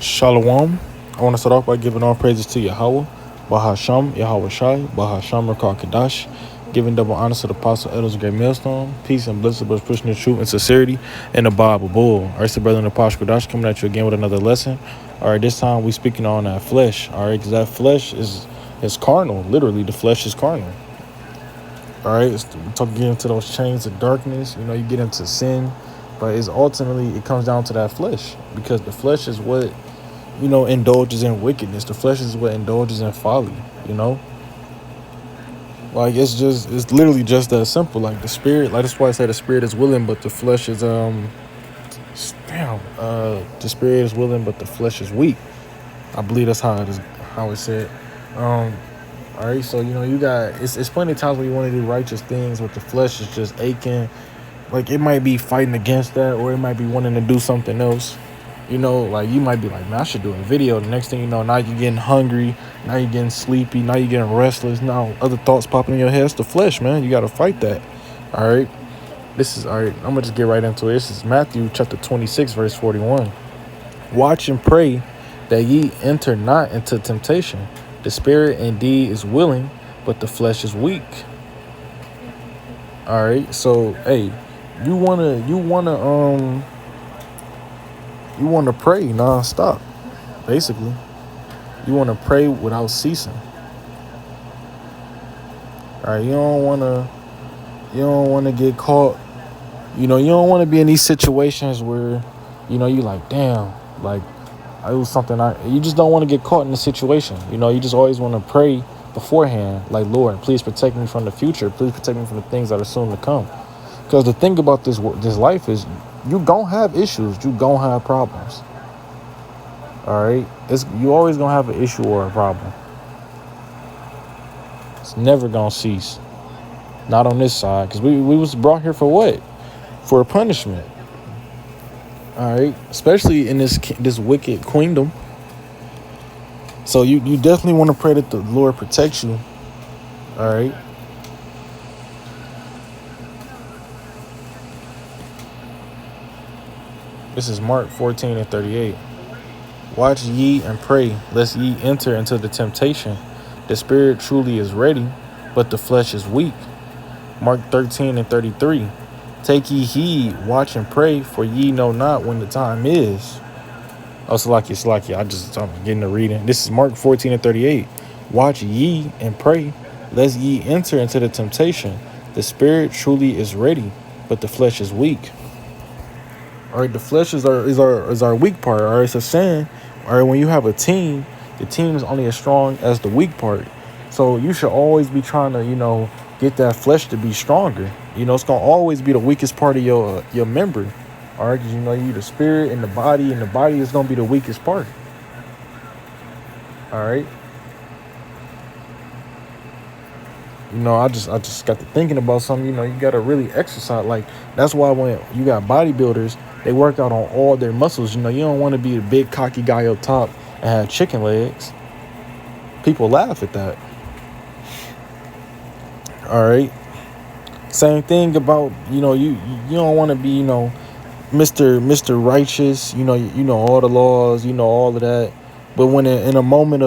Shalom. I want to start off by giving all praises to Yahweh, Bahasham, Yahweh Shai, Bahasham, Rakar Kadash, giving double honors to the apostle, elders, great millstone, peace and blessings, but pushing the truth and sincerity, and the Bible bull. All right, so brother in the apostle Kadash coming at you again with another lesson. All right, this time we speaking on that flesh. All right, because that flesh is carnal. Literally, the flesh is carnal. All right, get into those chains of darkness. You get into sin, but it's ultimately it comes down to that flesh, because the flesh is what indulges in wickedness. The flesh is what indulges in folly. Like it's literally just that simple. Like the spirit, like that's why I say the spirit is willing, but the flesh is the spirit is willing, but the flesh is weak. I believe that's how it's said. All right, so you got it's plenty of times when you want to do righteous things, but the flesh is just aching. Like it might be fighting against that, or it might be wanting to do something else. Like you might be like, man, I should do a video. The next thing you know, now you're getting hungry, now you're getting sleepy, now you're getting restless. Now other thoughts popping in your head. It's the flesh, man. You got to fight that. All right, all right. I'm gonna just get right into it. This is Matthew chapter 26, verse 41. Watch and pray that ye enter not into temptation. The spirit indeed is willing, but the flesh is weak. All right, so hey, you wanna pray nonstop. Basically, you wanna pray without ceasing. All right, you don't wanna get caught. You don't want to be in these situations where, you like, damn, like. It was something you just don't want to get caught in the situation. You just always want to pray beforehand, like, Lord, please protect me from the future. Please protect me from the things that are soon to come. Because the thing about this life is you gonna have issues. You gonna have problems. All right? You always gonna have an issue or a problem. It's never gonna cease. Not on this side. Because we was brought here for what? For a punishment. All right, especially in this wicked queendom. So you definitely want to pray that the Lord protects you. All right. This is Mark 14:38. Watch ye and pray, lest ye enter into the temptation. The spirit truly is ready, but the flesh is weak. Mark 13:33. Take ye heed, watch and pray, for ye know not when the time is. Oh, Salakia. I'm getting the reading. This is Mark 14:38. Watch ye and pray, lest ye enter into the temptation. The spirit truly is ready, but the flesh is weak. All right, the flesh is our weak part. All right, it's a sin. All right, when you have a team, the team is only as strong as the weak part. So you should always be trying to, get that flesh to be stronger. It's gonna always be the weakest part of your member. All right, because you the spirit and the body is gonna be the weakest part. All right. I just got to thinking about something. You gotta really exercise. Like that's why when you got bodybuilders, they work out on all their muscles. You don't want to be a big cocky guy up top and have chicken legs. People laugh at that. All right. Same thing about you don't want to be Mr. Righteous. You know all the laws. All of that. But when in a moment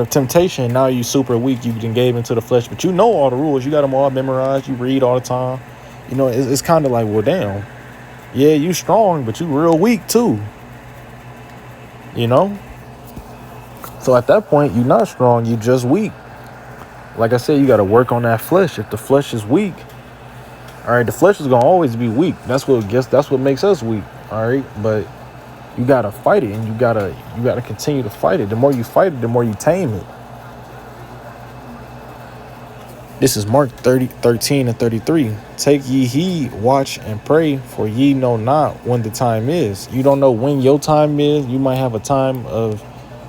of temptation, now you super weak. You then gave into the flesh, but all the rules. You got them all memorized. You read all the time. It's kind of like, well, damn. Yeah, you strong, but you real weak too. So at that point, you're not strong. You just weak. Like I said, you got to work on that flesh. If the flesh is weak, all right, the flesh is gonna always be weak. That's what makes us weak. All right, but you gotta fight it, and you gotta continue to fight it. The more you fight it, the more you tame it. This is Mark 13:33. Take ye heed, watch and pray, for ye know not when the time is. You don't know when your time is. You might have a time of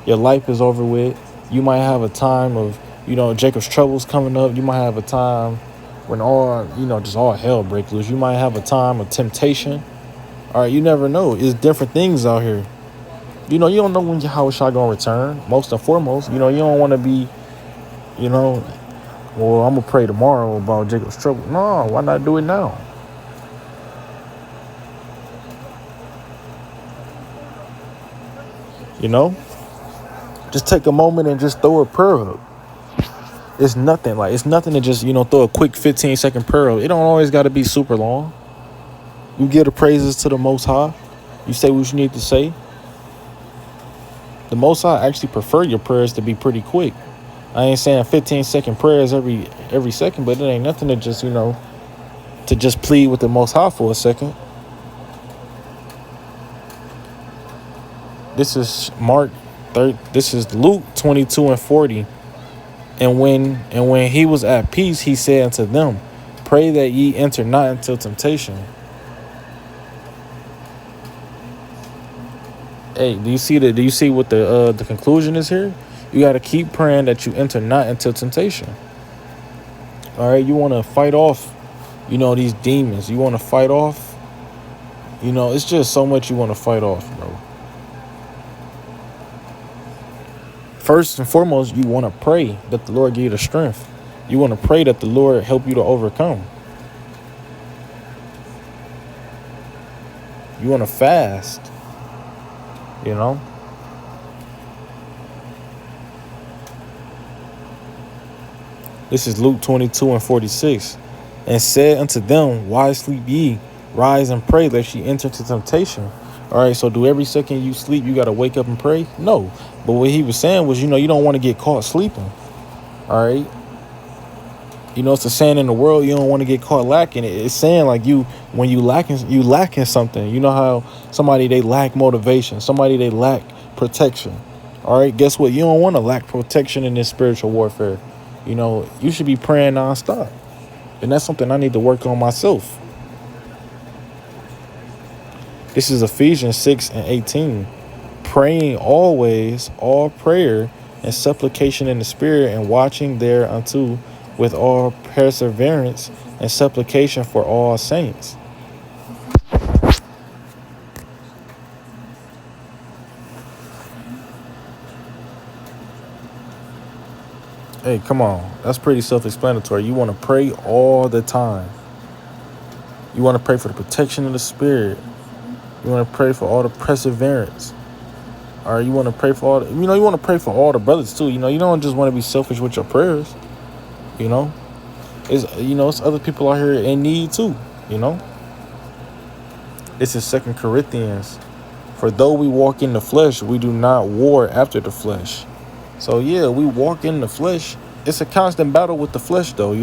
your life is over with. You might have a time of Jacob's troubles coming up. You might have a time when just all hell breaks loose. You might have a time of temptation. All right, you never know. It's different things out here. You don't know when Yahweh Shai gonna return. Most and foremost, you don't want to be, well, I'm gonna pray tomorrow about Jacob's trouble. No, why not do it now? You know, just take a moment and just throw a prayer up. It's nothing. Like, it's nothing to just, throw a quick 15-second prayer up. It don't always got to be super long. You give the praises to the Most High. You say what you need to say. The Most High actually prefer your prayers to be pretty quick. I ain't saying 15-second prayers every second, but it ain't nothing to just, to just plead with the Most High for a second. This is this is Luke 22:40. And when he was at peace, he said unto them, pray that ye enter not into temptation. Hey, do you see what the conclusion is here? You got to keep praying that you enter not into temptation. All right, you want to fight off, these demons. You want to fight off, it's just so much you want to fight off, bro. First and foremost, you want to pray that the Lord give you the strength. You want to pray that the Lord help you to overcome. You want to fast, This is Luke 22:46. And said unto them, why sleep ye? Rise and pray lest ye enter into temptation. All right, so do every second you sleep, you got to wake up and pray? No. But what he was saying was, you don't want to get caught sleeping. All right. It's a saying in the world, you don't want to get caught lacking. It's saying like when you lacking something. You know how somebody, they lack motivation. Somebody, they lack protection. All right. Guess what? You don't want to lack protection in this spiritual warfare. You should be praying nonstop. And that's something I need to work on myself. This is Ephesians 6:18. Praying always, all prayer and supplication in the Spirit, and watching thereunto with all perseverance and supplication for all saints. Hey, come on. That's pretty self-explanatory. You want to pray all the time. You want to pray for the protection of the Spirit. You want to pray for all the perseverance. Or you want to pray for all you want to pray for all the brothers too. You don't just want to be selfish with your prayers. It's other people out here in need too. This is 2 Corinthians. For though we walk in the flesh, we do not war after the flesh. So yeah, we walk in the flesh. It's a constant battle with the flesh though.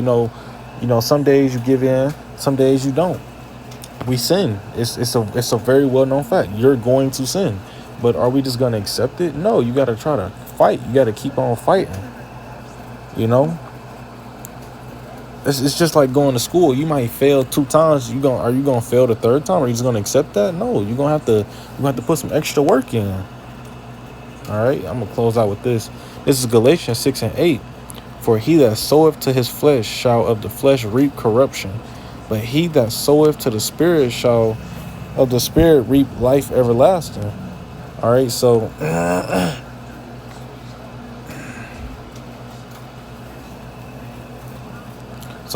Some days you give in, some days you don't. We sin. It's a very well-known fact. You're going to sin. But are we just going to accept it? No, you got to try to fight. You got to keep on fighting. It's just like going to school. You might fail 2 times. Are you going to fail the 3rd time? Are you just going to accept that? No, you're going to have to put some extra work in. All right, I'm going to close out with this. This is Galatians 6:8. For he that soweth to his flesh shall of the flesh reap corruption. But he that soweth to the Spirit shall of the Spirit reap life everlasting. All right, so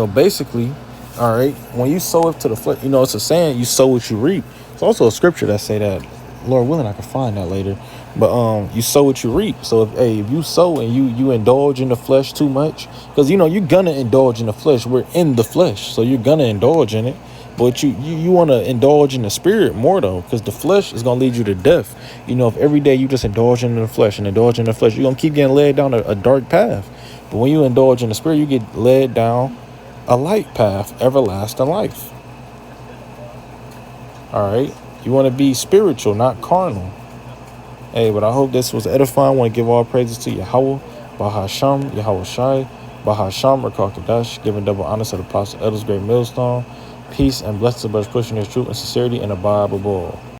basically, all right, when you sow it to the flesh, it's a saying, you sow what you reap. It's also a scripture that say that. Lord willing, I can find that later. But you sow what you reap. So if you sow and you indulge in the flesh too much, because you're gonna indulge in the flesh. We're in the flesh, so you're gonna indulge in it. But you want to indulge in the Spirit more though, because the flesh is gonna lead you to death. If every day you just indulge in the flesh and indulge in the flesh, you're gonna keep getting led down a dark path. But when you indulge in the Spirit, you get led down a light path, everlasting life. All right. You want to be spiritual, not carnal. Hey, but I hope this was edifying. I want to give all praises to Yahweh, Bahasham, Yahweh Shai, Bahasham, Rakal Kadash, giving double honor to the apostle, elders, great millstone. Peace and blessings of us pushing his truth and sincerity and abide above all.